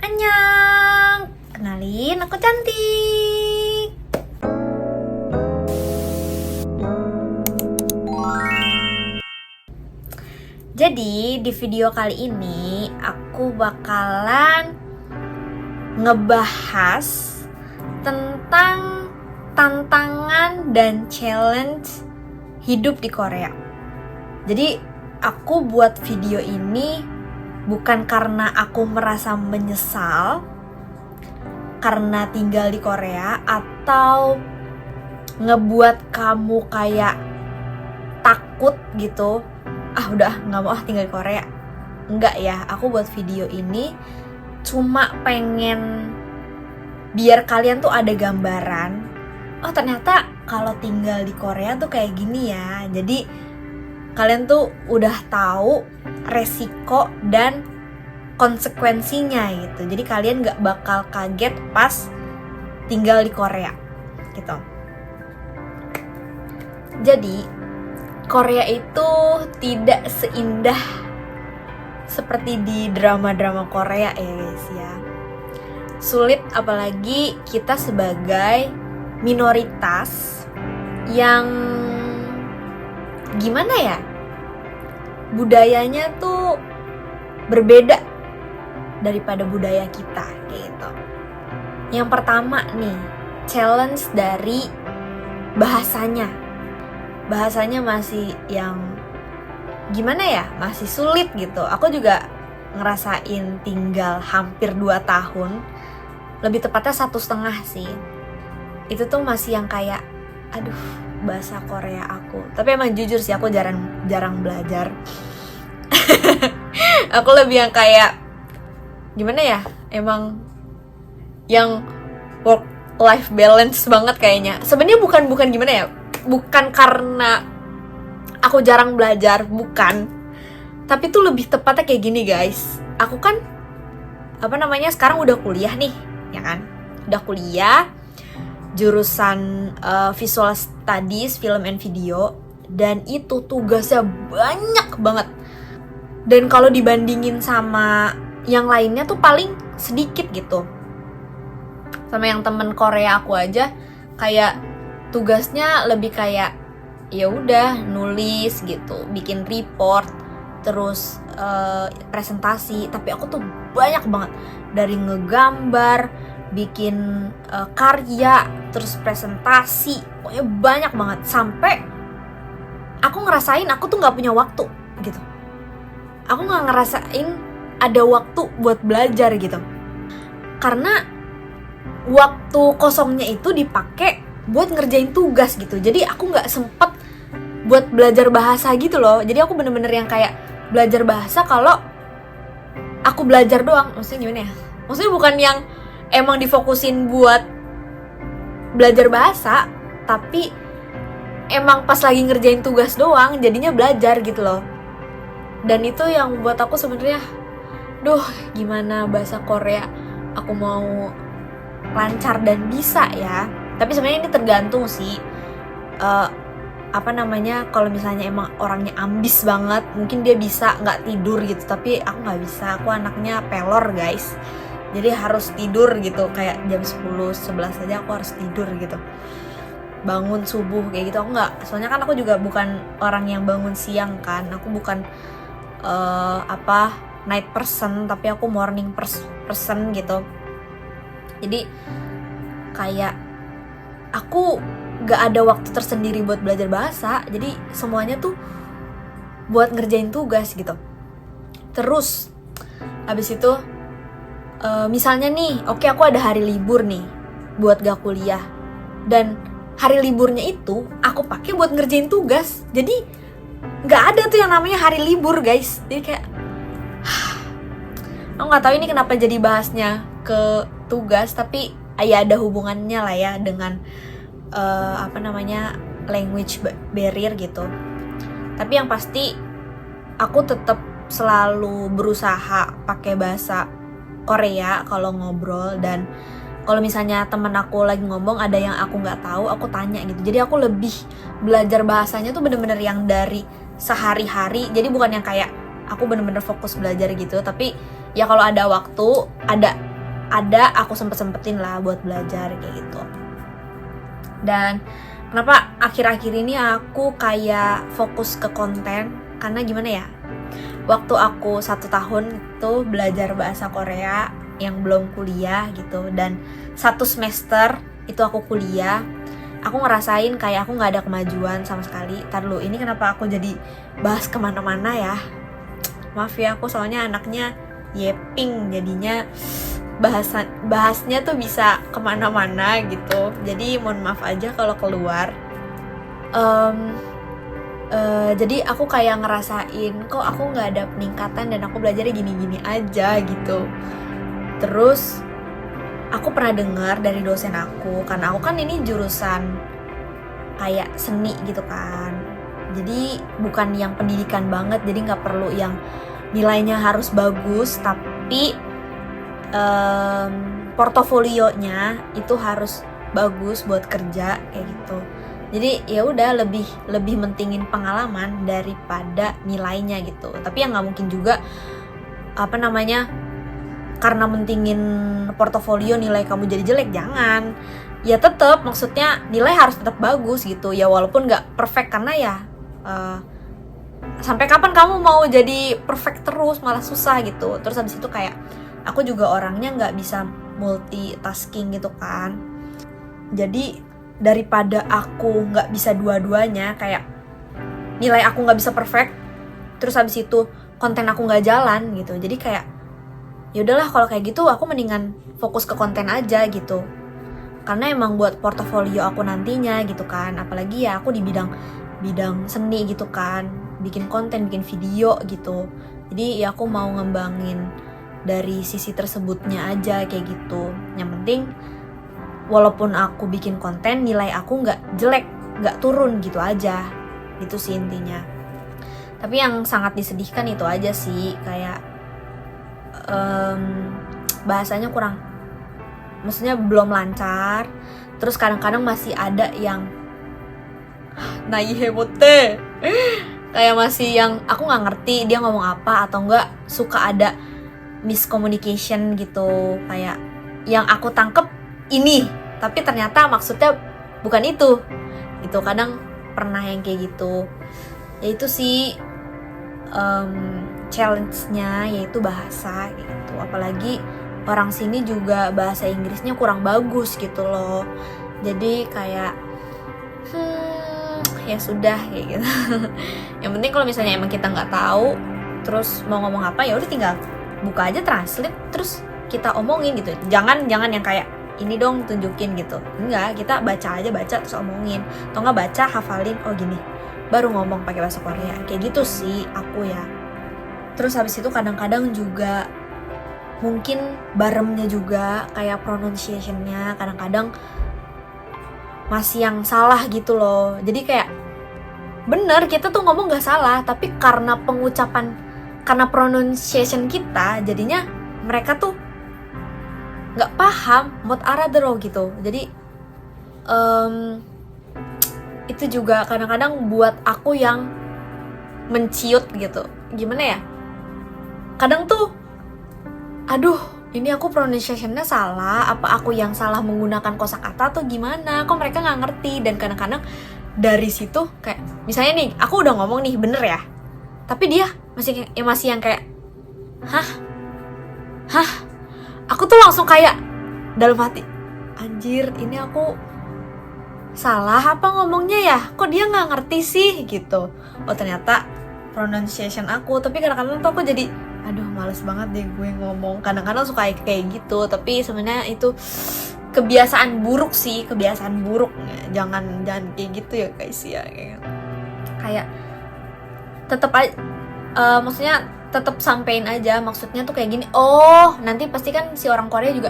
Annyeong! Kenalin, aku cantik! Jadi, di video kali ini aku bakalan ngebahas tentang tantangan dan challenge hidup di Korea. Jadi, aku buat video ini bukan karena aku merasa menyesal karena tinggal di Korea atau ngebuat kamu kayak takut gitu, udah gak mau tinggal di Korea. Enggak ya, aku buat video ini cuma pengen biar kalian tuh ada gambaran, oh ternyata kalau tinggal di Korea tuh kayak gini ya. Jadi kalian tuh udah tahu resiko dan konsekuensinya gitu. Jadi kalian gak bakal kaget pas tinggal di Korea gitu. Jadi Korea itu tidak seindah seperti di drama-drama Korea ya guys ya. Sulit apalagi kita sebagai minoritas yang gimana ya, budayanya tuh berbeda daripada budaya kita gitu. Yang pertama nih, challenge dari bahasanya. Bahasanya masih yang gimana ya, masih sulit gitu. Aku juga ngerasain tinggal hampir 2 tahun, lebih tepatnya 1,5 sih. Itu tuh masih yang kayak bahasa Korea aku. Tapi emang jujur sih aku jarang belajar. Aku lebih yang kayak gimana ya? Emang yang work life balance banget kayaknya. Sebenarnya bukan gimana ya? Bukan karena aku jarang belajar, bukan. Tapi tuh lebih tepatnya kayak gini, guys. Aku kan sekarang udah kuliah nih, ya kan? Udah kuliah jurusan visual studies, film and video, dan itu tugasnya banyak banget. Dan kalau dibandingin sama yang lainnya tuh paling sedikit gitu. Sama yang temen Korea aku aja kayak tugasnya lebih kayak ya udah nulis gitu, bikin report, terus presentasi. Tapi aku tuh banyak banget, dari ngegambar, bikin karya, terus presentasi, pokoknya banyak banget. Sampai aku ngerasain aku tuh gak punya waktu gitu. Aku gak ngerasain ada waktu buat belajar gitu. Karena waktu kosongnya itu dipakai buat ngerjain tugas gitu. Jadi aku gak sempet buat belajar bahasa gitu loh. Jadi aku bener-bener yang kayak belajar bahasa kalau aku belajar doang. Maksudnya gimana ya? Maksudnya bukan yang emang difokusin buat belajar bahasa, tapi emang pas lagi ngerjain tugas doang jadinya belajar gitu loh. Dan itu yang buat aku sebenarnya, gimana bahasa Korea aku mau lancar dan bisa ya. Tapi sebenarnya ini tergantung sih. Kalau misalnya emang orangnya ambis banget, mungkin dia bisa nggak tidur gitu. Tapi aku nggak bisa, aku anaknya pelor guys. Jadi harus tidur gitu, kayak jam 10-11 aja aku harus tidur gitu. Bangun subuh kayak gitu aku nggak. Soalnya kan aku juga bukan orang yang bangun siang kan. Aku bukan night person, tapi aku morning person gitu. Jadi kayak aku gak ada waktu tersendiri buat belajar bahasa. Jadi semuanya tuh buat ngerjain tugas gitu. Terus habis itu misalnya nih, aku ada hari libur nih buat gak kuliah, dan hari liburnya itu aku pakai buat ngerjain tugas. Jadi gak ada tuh yang namanya hari libur guys. Jadi kayak aku gak tahu ini kenapa jadi bahasnya ke tugas, tapi ya ada hubungannya lah ya dengan language barrier gitu. Tapi yang pasti aku tetap selalu berusaha pakai bahasa Korea kalau ngobrol. Dan kalau misalnya temen aku lagi ngomong ada yang aku nggak tahu, aku tanya gitu. Jadi aku lebih belajar bahasanya tuh bener-bener yang dari sehari-hari. Jadi bukan yang kayak aku bener-bener fokus belajar gitu. Tapi ya kalau ada waktu, ada ada aku sempet-sempetin lah buat belajar kayak gitu. Dan kenapa akhir-akhir ini aku kayak fokus ke konten, karena gimana ya, waktu aku 1 tahun itu belajar bahasa Korea yang belum kuliah gitu, dan 1 semester itu aku kuliah, aku ngerasain kayak aku gak ada kemajuan sama sekali. Ntar dulu, ini kenapa aku jadi bahas kemana-mana ya, maaf ya, aku soalnya anaknya yeping, jadinya bahasnya tuh bisa kemana-mana gitu. Jadi mohon maaf aja kalau keluar. Jadi aku kayak ngerasain kok aku nggak ada peningkatan dan aku belajarnya gini-gini aja gitu. Terus aku pernah dengar dari dosen aku, karena aku kan ini jurusan kayak seni gitu kan, jadi bukan yang pendidikan banget, jadi nggak perlu yang nilainya harus bagus, tapi portofolionya itu harus bagus buat kerja kayak gitu. Jadi ya udah lebih mentingin pengalaman daripada nilainya gitu. Tapi ya nggak mungkin juga karena mentingin portofolio nilai kamu jadi jelek, jangan. Ya tetap, maksudnya nilai harus tetap bagus gitu ya, walaupun nggak perfect, karena ya sampai kapan kamu mau jadi perfect terus, malah susah gitu. Terus habis itu kayak aku juga orangnya nggak bisa multitasking gitu kan, jadi daripada aku nggak bisa dua-duanya, kayak nilai aku nggak bisa perfect, terus habis itu konten aku nggak jalan gitu, jadi kayak ya udahlah kalau kayak gitu aku mendingan fokus ke konten aja gitu, karena emang buat portofolio aku nantinya gitu kan, apalagi ya aku di bidang seni gitu kan, bikin konten, bikin video gitu, jadi ya aku mau ngembangin dari sisi tersebutnya aja kayak gitu. Yang penting walaupun aku bikin konten, nilai aku nggak jelek, nggak turun gitu aja, gitu sih intinya. Tapi yang sangat disedihkan itu aja sih, kayak bahasanya kurang, maksudnya belum lancar. Terus kadang-kadang masih ada yang naihebote, kayak masih yang aku nggak ngerti dia ngomong apa, atau enggak suka ada miscommunication gitu, kayak yang aku tangkep ini tapi ternyata maksudnya bukan itu gitu. Kadang pernah yang kayak gitu. Ya itu sih challenge-nya, yaitu bahasa gitu. Apalagi orang sini juga bahasa Inggrisnya kurang bagus gitu loh, jadi kayak ya sudah kayak gitu. Yang penting kalau misalnya emang kita nggak tahu terus mau ngomong apa, ya udah tinggal buka aja translate terus kita omongin gitu. Jangan yang kayak ini dong tunjukin gitu, enggak, kita baca terus omongin, atau enggak baca hafalin, oh gini baru ngomong pakai bahasa Korea, kayak gitu sih aku ya. Terus habis itu kadang-kadang juga mungkin baremnya juga, kayak pronunciation-nya kadang-kadang masih yang salah gitu loh. Jadi kayak bener kita tuh ngomong gak salah, tapi karena karena pronunciation kita, jadinya mereka tuh nggak paham mod aradero gitu. Jadi itu juga kadang-kadang buat aku yang menciut gitu. Gimana ya? Kadang tuh, aduh, ini aku pronunciation-nya salah, apa aku yang salah menggunakan kosakata atau gimana? Kok mereka nggak ngerti? Dan kadang-kadang dari situ kayak, misalnya nih, aku udah ngomong nih bener ya, tapi dia masih yang kayak hah, aku tuh langsung kayak dalam hati, anjir, ini aku salah apa ngomongnya ya, kok dia nggak ngerti sih gitu. Oh ternyata pronunciation aku. Tapi kadang-kadang tuh aku jadi aduh males banget deh gue ngomong, kadang-kadang suka kayak gitu. Tapi sebenarnya itu kebiasaan buruk sih, kebiasaan buruk. Jangan kayak gitu ya guys ya, kayak tetap maksudnya tetap sampein aja maksudnya tuh kayak gini. Oh nanti pasti kan si orang Korea juga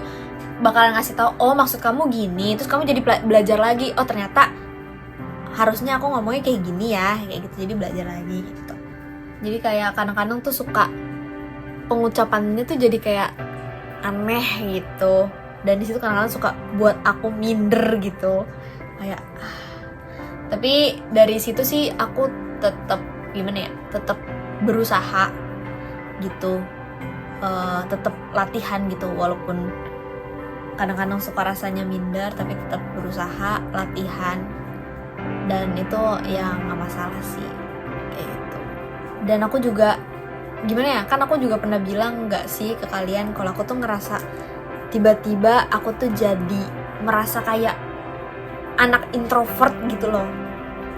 bakalan ngasih tahu, oh maksud kamu gini, terus kamu jadi belajar lagi, oh ternyata harusnya aku ngomongnya kayak gini ya, kayak gitu, jadi belajar lagi gitu. Jadi kayak kadang-kadang tuh suka pengucapannya tuh jadi kayak aneh gitu, dan disitu kadang-kadang suka buat aku minder gitu, kayak tapi dari situ sih aku tetap gimana ya, tetap berusaha gitu, tetap latihan gitu, walaupun kadang-kadang suka rasanya minder, tapi tetap berusaha latihan, dan itu ya nggak masalah sih kayak gitu. Dan aku juga gimana ya, kan aku juga pernah bilang nggak sih ke kalian kalau aku tuh ngerasa tiba-tiba aku tuh jadi merasa kayak anak introvert gitu loh.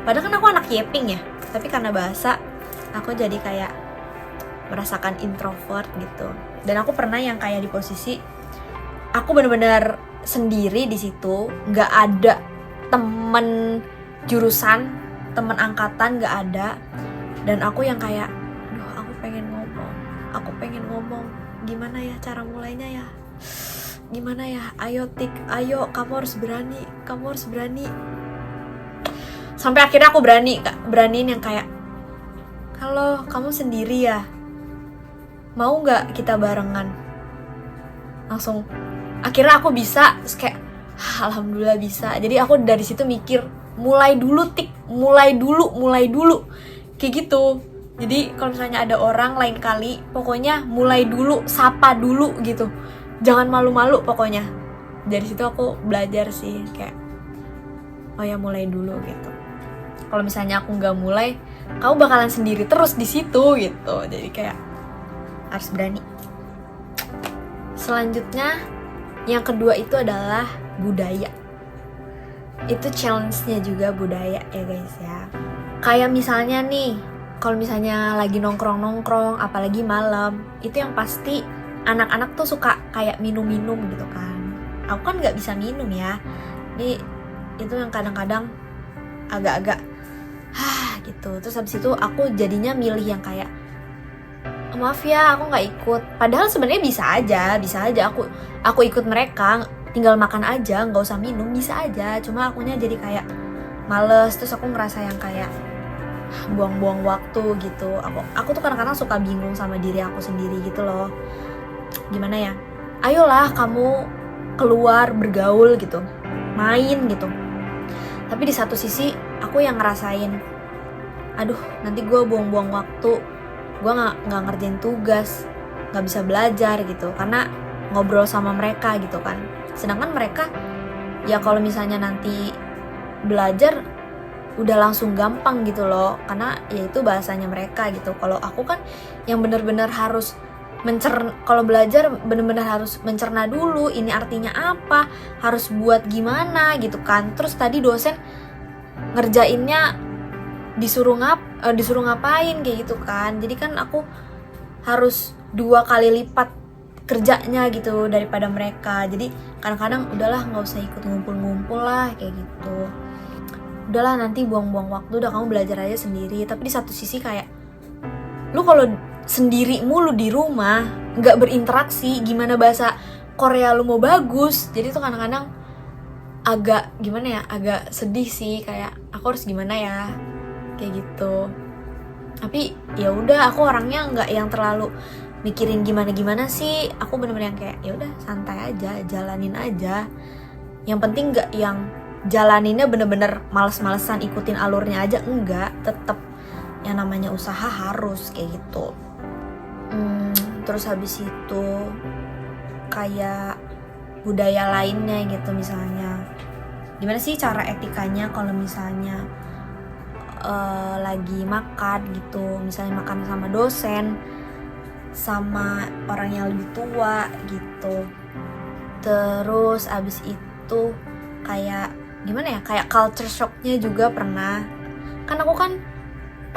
Padahal kan aku anak yeping ya, tapi karena bahasa aku jadi kayak merasakan introvert gitu. Dan aku pernah yang kayak di posisi aku benar-benar sendiri di situ, nggak ada temen jurusan, temen angkatan nggak ada. Dan aku yang kayak, aduh aku pengen ngomong, gimana ya cara mulainya ya? Gimana ya? Ayo Tik, ayo kamu harus berani. Sampai akhirnya aku beraniin yang kayak, halo kamu sendiri ya? Mau nggak kita barengan? Langsung akhirnya aku bisa, terus kayak alhamdulillah bisa. Jadi aku dari situ mikir, mulai dulu Tik, mulai dulu kayak gitu. Jadi kalau misalnya ada orang lain kali, pokoknya mulai dulu, sapa dulu gitu, jangan malu-malu pokoknya. Dari situ aku belajar sih kayak, oh ya mulai dulu gitu. Kalau misalnya aku nggak mulai, kamu bakalan sendiri terus di situ gitu. Jadi kayak harus berani. Selanjutnya yang kedua itu adalah budaya. Itu challenge-nya juga budaya ya guys ya. Kayak misalnya nih, kalau misalnya lagi nongkrong, apalagi malam, itu yang pasti anak-anak tuh suka kayak minum-minum gitu kan. Aku kan nggak bisa minum ya. Jadi itu yang kadang-kadang agak-agak gitu. Terus habis itu aku jadinya milih yang kayak, maaf ya aku nggak ikut. Padahal sebenarnya bisa aja aku ikut mereka, tinggal makan aja, nggak usah minum, bisa aja. Cuma akunya jadi kayak males. Terus aku ngerasa yang kayak buang-buang waktu gitu. Aku tuh kadang-kadang suka bingung sama diri aku sendiri gitu loh. Gimana ya? Ayolah kamu keluar bergaul gitu, main gitu. Tapi di satu sisi aku yang ngerasain, aduh nanti gue buang-buang waktu, gue nggak ngerjain tugas, nggak bisa belajar gitu karena ngobrol sama mereka gitu kan. Sedangkan mereka ya kalau misalnya nanti belajar udah langsung gampang gitu loh, karena ya itu bahasanya mereka gitu. Kalau aku kan yang bener-bener harus kalau belajar bener-bener harus mencerna dulu ini artinya apa, harus buat gimana gitu kan. Terus tadi dosen ngerjainnya disuruh ngapain kayak gitu kan. Jadi kan aku harus 2 kali lipat kerjanya gitu daripada mereka. Jadi kadang-kadang udahlah nggak usah ikut ngumpul-ngumpul lah kayak gitu. Udahlah nanti buang-buang waktu, udah kamu belajar aja sendiri. Tapi di satu sisi kayak, lu kalau sendiri mulu di rumah nggak berinteraksi, gimana bahasa Korea lu mau bagus? Jadi tuh kadang-kadang agak gimana ya, agak sedih sih, kayak aku harus gimana ya kayak gitu. Tapi ya udah, aku orangnya nggak yang terlalu mikirin gimana sih. Aku bener-bener yang kayak ya udah santai aja, jalanin aja. Yang penting nggak yang jalaninnya bener-bener males-malesan ikutin alurnya aja, enggak. Tetep yang namanya usaha harus kayak gitu. Terus habis itu kayak budaya lainnya gitu, misalnya gimana sih cara etikanya kalau misalnya lagi makan gitu, misalnya makan sama dosen, sama orang yang lebih tua gitu. Terus abis itu kayak gimana ya, kayak culture shocknya juga pernah. Kan aku kan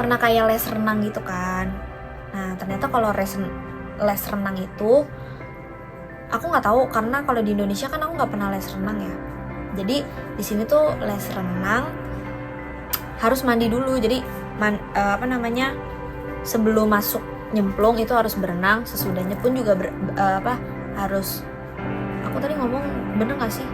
pernah kayak les renang gitu kan. Nah ternyata kalau les renang itu aku nggak tahu, karena kalau di Indonesia kan aku nggak pernah les renang ya. Jadi di sini tuh les renang harus mandi dulu. Jadi sebelum masuk nyemplung itu harus berenang, sesudahnya pun juga harus. Aku tadi ngomong bener nggak sih?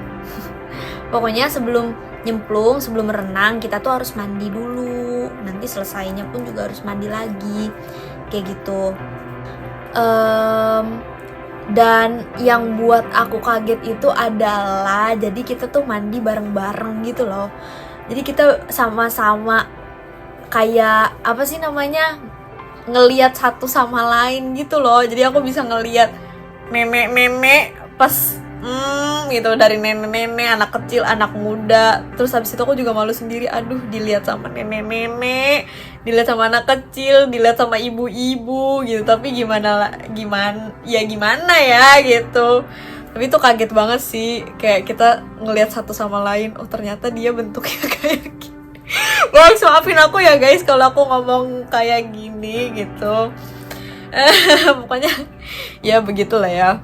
Pokoknya sebelum nyemplung, sebelum renang kita tuh harus mandi dulu. Nanti selesainya pun juga harus mandi lagi kayak gitu. Dan yang buat aku kaget itu adalah jadi kita tuh mandi bareng-bareng gitu loh. Jadi kita sama-sama kayak apa sih namanya, ngelihat satu sama lain gitu loh. Jadi aku bisa ngelihat nenek-nenek pas gitu, dari nenek-nenek, anak kecil, anak muda. Terus habis itu aku juga malu sendiri, aduh dilihat sama nenek-nenek, dilihat sama anak kecil, dilihat sama ibu-ibu gitu. Tapi gimana ya gitu. Tapi itu kaget banget sih, kayak kita ngelihat satu sama lain, oh ternyata dia bentuknya kayak gini. Guys, maafin aku ya guys kalau aku ngomong kayak gini gitu. Pokoknya ya begitulah ya.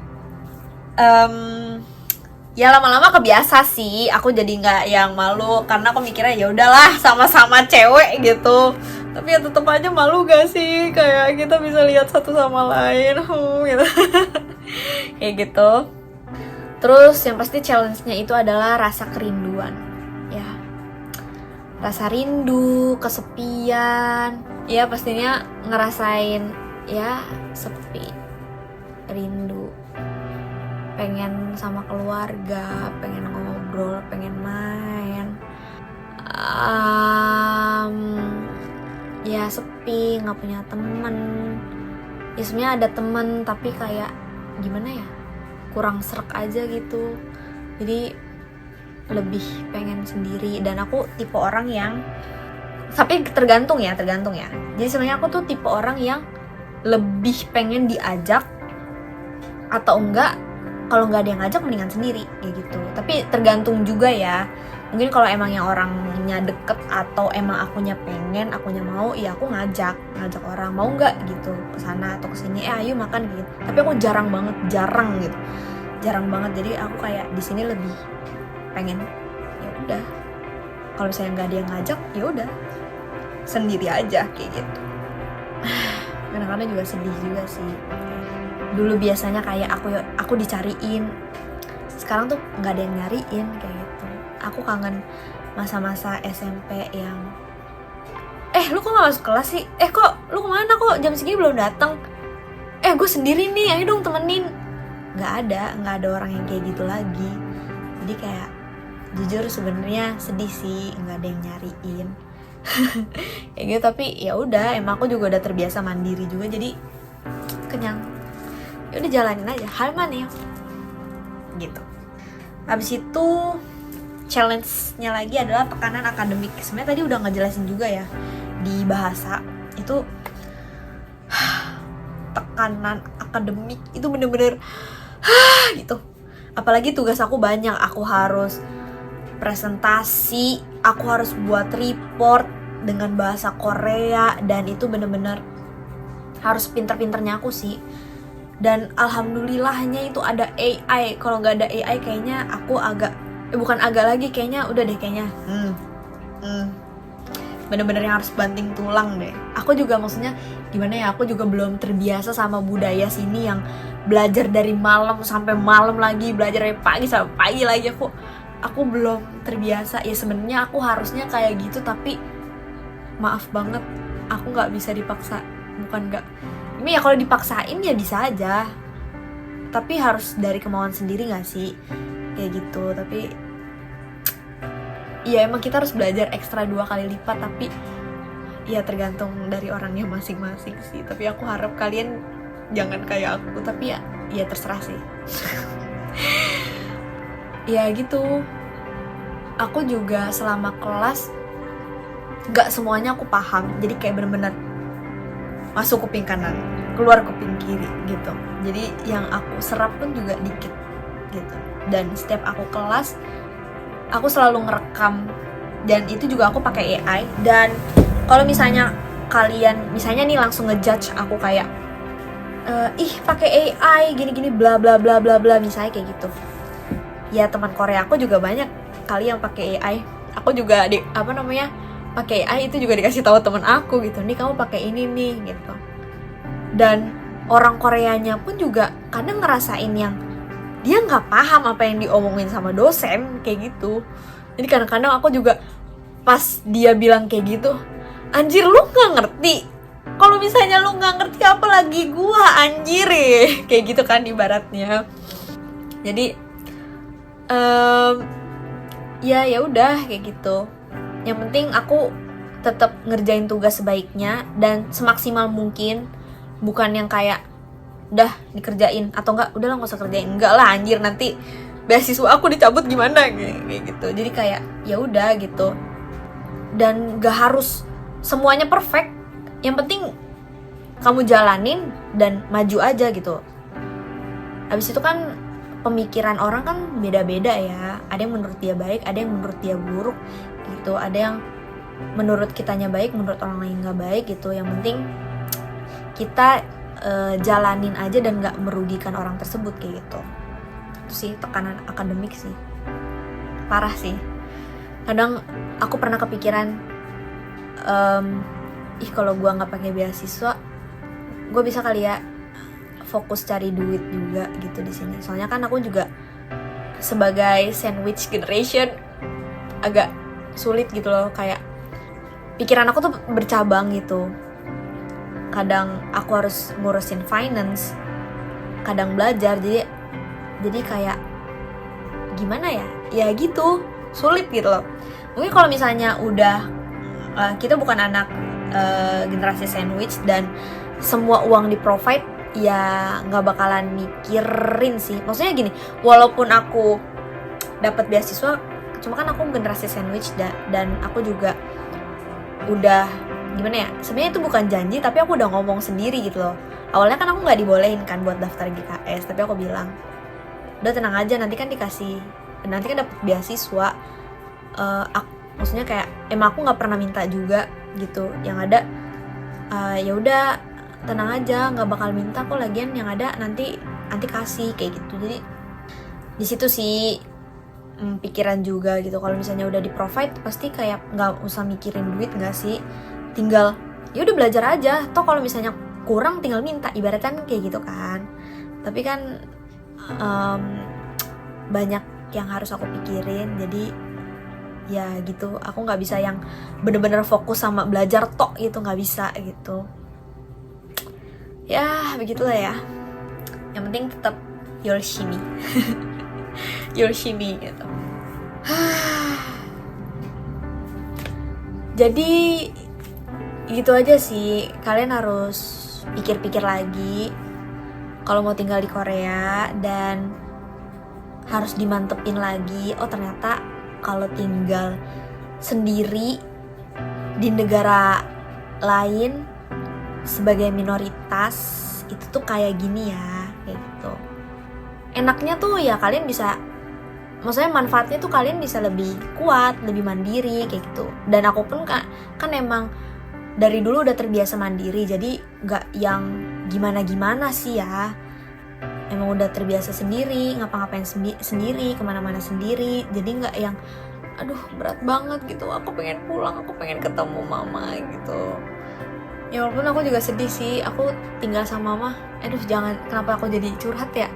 Ya lama-lama kebiasa sih, aku jadi nggak yang malu karena aku mikirnya ya udahlah sama-sama cewek gitu. Tapi ya tetap aja malu gak sih, kayak kita bisa lihat satu sama lain gitu. Kayak gitu. Terus yang pasti challenge-nya itu adalah rasa kerinduan ya, rasa rindu, kesepian ya, pastinya ngerasain ya sepi, rindu, pengen sama keluarga, pengen ngobrol, pengen main, ya sepi, nggak punya temen. Ya sebenarnya ada temen tapi kayak gimana ya, kurang serak aja gitu. Jadi lebih pengen sendiri. Dan aku tipe orang yang, tapi tergantung ya. Jadi sebenarnya aku tuh tipe orang yang lebih pengen diajak, atau enggak kalau nggak ada yang ngajak mendingan sendiri kayak gitu. Tapi tergantung juga ya, mungkin kalau emang yang orangnya deket atau emang akunya pengen, akunya mau, ya aku ngajak orang, mau nggak gitu kesana atau kesini, ayo makan gitu. Tapi aku jarang banget. Jadi aku kayak di sini lebih pengen ya udah, kalau misalnya nggak ada yang ngajak ya udah sendiri aja kayak gitu. Kadang-kadang juga sedih juga sih. Dulu biasanya kayak aku dicariin, sekarang tuh nggak ada yang nyariin kayak gitu. Aku kangen masa-masa SMP yang lu kok nggak masuk kelas sih, kok lu kemana, kok jam segini belum datang, gue sendiri nih, ayo dong temenin. Nggak ada orang yang kayak gitu lagi. Jadi kayak jujur sebenarnya sedih sih nggak ada yang nyariin. Kayak gitu. Tapi ya udah, emang aku juga udah terbiasa mandiri juga, jadi kenyang. Ya udah jalanin aja, hal mana ya gitu. Habis itu challenge-nya lagi adalah tekanan akademik. Sebenarnya tadi udah ngejelasin juga ya di bahasa itu. Tekanan akademik itu bener-bener gitu. Apalagi tugas aku banyak, aku harus presentasi, aku harus buat report dengan bahasa Korea, dan itu bener-bener harus pinter-pinternya aku sih. Dan alhamdulillahnya itu ada AI. Kalau nggak ada AI kayaknya aku bukan agak lagi, kayaknya udah deh kayaknya bener-bener yang harus banting tulang deh. Aku juga maksudnya gimana ya, aku juga belum terbiasa sama budaya sini yang belajar dari malam sampai malam lagi, belajar dari pagi sampai pagi lagi. Aku belum terbiasa. Ya sebenarnya aku harusnya kayak gitu, tapi maaf banget aku nggak bisa dipaksa. Bukan nggak, ini ya kalau dipaksain ya bisa aja, tapi harus dari kemauan sendiri nggak sih kayak gitu. Tapi ya emang kita harus belajar ekstra 2 kali lipat, tapi ya tergantung dari orangnya masing-masing sih. Tapi aku harap kalian jangan kayak aku, tapi ya terserah sih. Ya gitu. Aku juga selama kelas gak semuanya aku paham, jadi kayak bener-bener masuk kuping kanan, keluar kuping kiri gitu. Jadi yang aku serap pun juga dikit gitu. Dan setiap aku kelas, aku selalu ngerekam, dan itu juga aku pakai AI. Dan kalau misalnya kalian misalnya nih langsung ngejudge aku kayak pakai AI gini-gini bla bla bla bla bla misalnya kayak gitu. Ya teman Korea aku juga banyak kali yang pakai AI. Aku juga pakai AI itu juga dikasih tahu teman aku gitu. Nih kamu pakai ini nih gitu. Dan orang Koreanya pun juga kadang ngerasain yang dia nggak paham apa yang diomongin sama dosen kayak gitu. Jadi kadang-kadang aku juga pas dia bilang kayak gitu, anjir lu nggak ngerti. Kalau misalnya lu nggak ngerti apalagi gua, anjir kayak gitu kan ibaratnya. Jadi ya udah kayak gitu. Yang penting aku tetap ngerjain tugas sebaiknya dan semaksimal mungkin, bukan yang kayak udah dikerjain atau enggak udah lah nggak usah kerjain. Enggak lah anjir, nanti beasiswa aku dicabut gimana kayak gitu. Jadi kayak ya udah gitu, dan gak harus semuanya perfect, yang penting kamu jalanin dan maju aja gitu. Habis itu kan pemikiran orang kan beda-beda ya, ada yang menurut dia baik, ada yang menurut dia buruk gitu, ada yang menurut kitanya baik, menurut orang lain gak baik gitu. Yang penting kita jalanin aja dan gak merugikan orang tersebut kayak gitu. Itu sih tekanan akademik sih, parah sih. Kadang aku pernah kepikiran, kalau gue nggak pakai beasiswa, gue bisa kali ya fokus cari duit juga gitu di sini. Soalnya kan aku juga sebagai sandwich generation agak sulit gitu loh, kayak pikiran aku tuh bercabang gitu. Kadang aku harus ngurusin finance, kadang belajar, jadi kayak gimana ya, ya gitu, sulit gitu loh. Mungkin kalau misalnya udah kita bukan anak generasi sandwich dan semua uang di provide, ya nggak bakalan mikirin sih. Maksudnya gini, walaupun aku dapat beasiswa, cuma kan aku generasi sandwich dan aku juga udah gimana ya, sebenarnya itu bukan janji tapi aku udah ngomong sendiri gitu loh. Awalnya kan aku nggak dibolehin kan buat daftar GKS, tapi aku bilang udah tenang aja, nanti kan dapat beasiswa. Maksudnya kayak emang aku nggak pernah minta juga gitu, yang ada ya udah tenang aja, nggak bakal minta kok, lagian yang ada nanti kasih kayak gitu. Jadi di situ sih pikiran juga gitu, kalau misalnya udah di provide pasti kayak nggak usah mikirin duit nggak sih, tinggal ya udah belajar aja, toh kalau misalnya kurang tinggal minta, ibaratnya kayak gitu kan. Tapi kan banyak yang harus aku pikirin, jadi ya gitu, aku nggak bisa yang bener-bener fokus sama belajar tok gitu, nggak bisa gitu. Ya begitulah ya, yang penting tetap Yorshimi Yorshimi gitu. Jadi gitu aja sih, kalian harus pikir-pikir lagi kalau mau tinggal di Korea, dan harus dimantepin lagi, oh ternyata kalau tinggal sendiri di negara lain sebagai minoritas itu tuh kayak gini ya, kayak gitu. Enaknya tuh ya kalian bisa, maksudnya manfaatnya tuh kalian bisa lebih kuat, lebih mandiri kayak gitu. Dan aku pun kan emang dari dulu udah terbiasa mandiri, jadi gak yang gimana-gimana sih ya. Emang udah terbiasa sendiri, ngapa-ngapain sendiri, kemana-mana sendiri. Jadi gak yang aduh berat banget gitu, aku pengen pulang, aku pengen ketemu mama gitu. Ya walaupun aku juga sedih sih, aku tinggal sama mama. Aduh jangan, kenapa aku jadi curhat ya.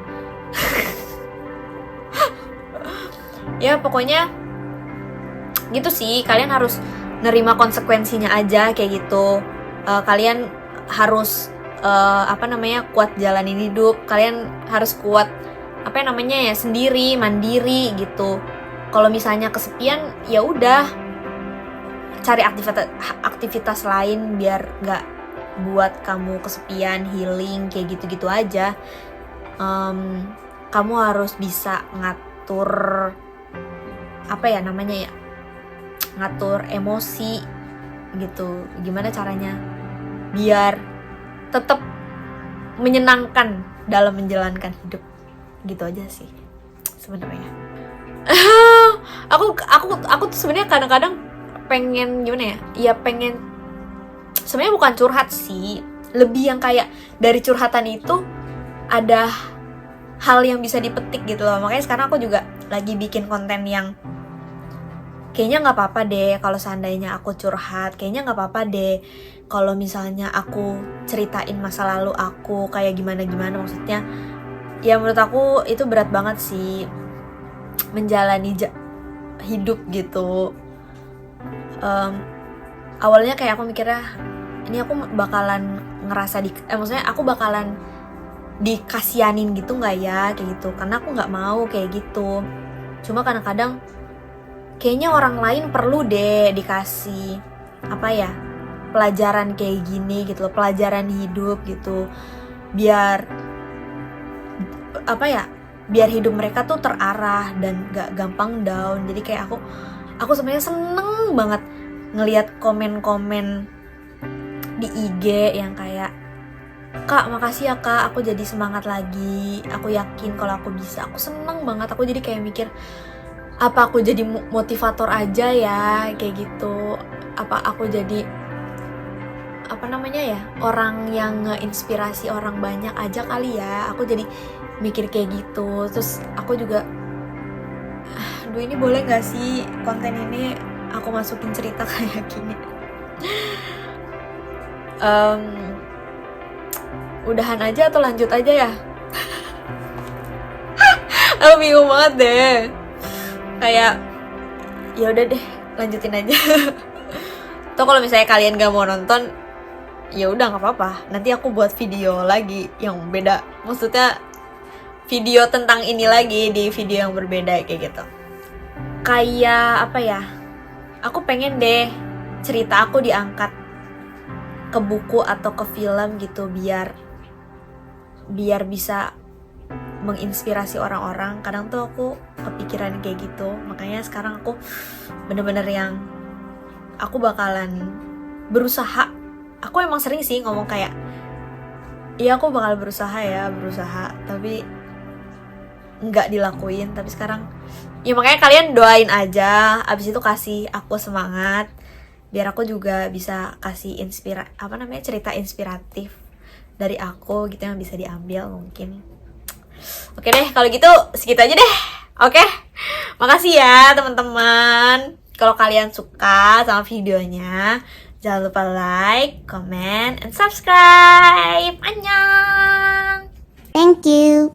Ya pokoknya gitu sih, kalian harus nerima konsekuensinya aja kayak gitu. Kalian harus kuat jalanin hidup. Kalian harus kuat sendiri, mandiri gitu. Kalau misalnya kesepian, ya udah cari aktivitas lain biar nggak buat kamu kesepian, healing kayak gitu-gitu aja. Kamu harus bisa ngatur ngatur emosi gitu. Gimana caranya biar tetap menyenangkan dalam menjalankan hidup, gitu aja sih sebenarnya. aku tuh sebenarnya kadang-kadang pengen gimana ya, pengen sebenarnya bukan curhat sih, lebih yang kayak dari curhatan itu ada hal yang bisa dipetik gitu loh. Makanya sekarang aku juga lagi bikin konten yang kayaknya nggak apa-apa deh kalau seandainya aku curhat, kayaknya nggak apa-apa deh kalau misalnya aku ceritain masa lalu aku kayak gimana-gimana. Maksudnya ya menurut aku itu berat banget sih menjalani hidup gitu. Awalnya kayak aku mikirnya ini aku bakalan ngerasa maksudnya aku bakalan dikasianin gitu nggak ya kayak gitu, karena aku nggak mau kayak gitu. Cuma kadang-kadang kayaknya orang lain perlu deh dikasih pelajaran kayak gini gitu loh, pelajaran hidup gitu, biar biar hidup mereka tuh terarah dan gak gampang down. Jadi kayak aku sebenarnya seneng banget ngelihat komen-komen di IG yang kayak, "Kak, makasih ya Kak, aku jadi semangat lagi, aku yakin kalau aku bisa." Aku seneng banget, aku jadi kayak mikir, apa aku jadi motivator aja ya, kayak gitu. Apa aku jadi orang yang ngeinspirasi orang banyak aja kali ya. Aku jadi mikir kayak gitu. Terus aku juga, aduh ini boleh gak sih konten ini aku masukin cerita kayak gini? Udahan aja atau lanjut aja ya? Aku bingung banget deh. Kayak ya udah deh, lanjutin aja. Tuh kalau misalnya kalian gak mau nonton, ya udah nggak apa-apa. Nanti aku buat video lagi yang beda. Maksudnya video tentang ini lagi di video yang berbeda kayak gitu. Kayak apa ya? Aku pengen deh cerita aku diangkat ke buku atau ke film gitu, biar bisa menginspirasi orang-orang. Kadang tuh aku kepikiran kayak gitu. Makanya sekarang aku bener-bener yang aku bakalan berusaha. Aku emang sering sih ngomong kayak, iya aku bakal berusaha, tapi nggak dilakuin. Tapi sekarang ya makanya kalian doain aja, abis itu kasih aku semangat biar aku juga bisa kasih cerita inspiratif dari aku gitu yang bisa diambil mungkin. Oke deh, kalau gitu segitu aja deh. Oke, makasih ya teman-teman. Kalau kalian suka sama videonya, jangan lupa like, comment, and subscribe. Annyeong. Thank you.